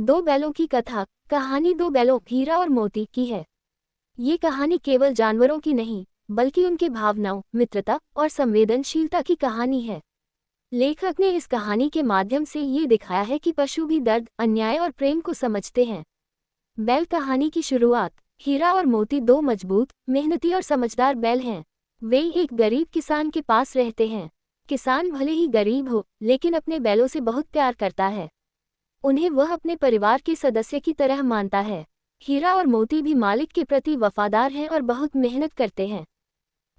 दो बैलों की कथा। कहानी दो बैलों हीरा और मोती की है। ये कहानी केवल जानवरों की नहीं, बल्कि उनके भावनाओं, मित्रता और संवेदनशीलता की कहानी है। लेखक ने इस कहानी के माध्यम से ये दिखाया है कि पशु भी दर्द, अन्याय और प्रेम को समझते हैं। बैल कहानी की शुरुआत। हीरा और मोती दो मजबूत, मेहनती और समझदार बैल हैं। वे एक गरीब किसान के पास रहते हैं। किसान भले ही गरीब हो, लेकिन अपने बैलों से बहुत प्यार करता है। उन्हें वह अपने परिवार के सदस्य की तरह मानता है। हीरा और मोती भी मालिक के प्रति वफादार हैं और बहुत मेहनत करते हैं।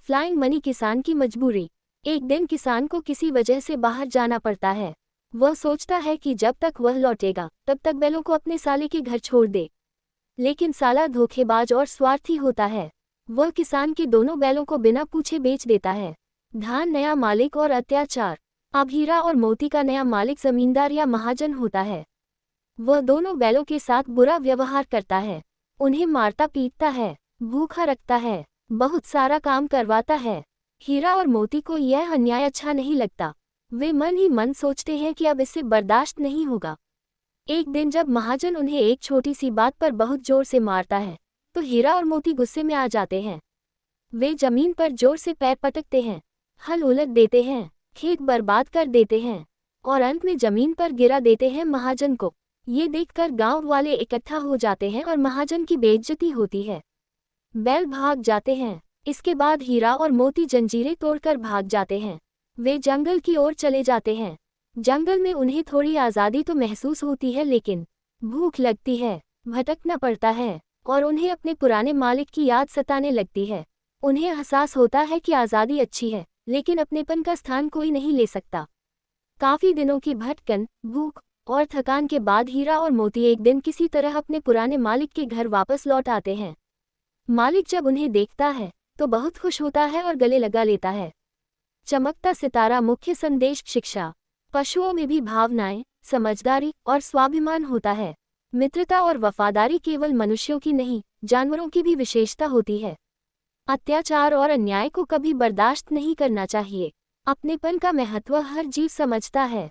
फ्लाइंग मनी किसान की मजबूरी। एक दिन किसान को किसी वजह से बाहर जाना पड़ता है। वह सोचता है कि जब तक वह लौटेगा तब तक बैलों को अपने साले के घर छोड़ दे। लेकिन साला धोखेबाज और स्वार्थी होता है। वह किसान के दोनों बैलों को बिना पूछे बेच देता है। धान, नया मालिक और अत्याचार। अब हीरा और मोती का नया मालिक जमींदार या महाजन होता है। वह दोनों बैलों के साथ बुरा व्यवहार करता है। उन्हें मारता पीटता है, भूखा रखता है, बहुत सारा काम करवाता है। हीरा और मोती को यह अन्याय अच्छा नहीं लगता। वे मन ही मन सोचते हैं कि अब इससे बर्दाश्त नहीं होगा। एक दिन जब महाजन उन्हें एक छोटी सी बात पर बहुत जोर से मारता है, तो हीरा और मोती गुस्से में आ जाते हैं। वे जमीन पर जोर से पैर पटकते हैं, हल उलट देते हैं, खेत बर्बाद कर देते हैं और अंत में जमीन पर गिरा देते हैं महाजन को। ये देखकर गांव वाले इकट्ठा हो जाते हैं और महाजन की बेइज्जती होती है। बैल भाग जाते हैं। इसके बाद हीरा और मोती जंजीरें तोड़कर भाग जाते हैं। वे जंगल की ओर चले जाते हैं। जंगल में उन्हें थोड़ी आज़ादी तो महसूस होती है, लेकिन भूख लगती है, भटकना पड़ता है और उन्हें अपने पुराने मालिक की याद सताने लगती है। उन्हें एहसास होता है कि आज़ादी अच्छी है, लेकिन अपनेपन का स्थान कोई नहीं ले सकता। काफी दिनों की भटकन, भूख और थकान के बाद हीरा और मोती एक दिन किसी तरह अपने पुराने मालिक के घर वापस लौट आते हैं। मालिक जब उन्हें देखता है तो बहुत खुश होता है और गले लगा लेता है। चमकता सितारा। मुख्य संदेश। शिक्षा। पशुओं में भी भावनाएं, समझदारी और स्वाभिमान होता है। मित्रता और वफादारी केवल मनुष्यों की नहीं, जानवरों की भी विशेषता होती है। अत्याचार और अन्याय को कभी बर्दाश्त नहीं करना चाहिए। अपनेपन का महत्व हर जीव समझता है।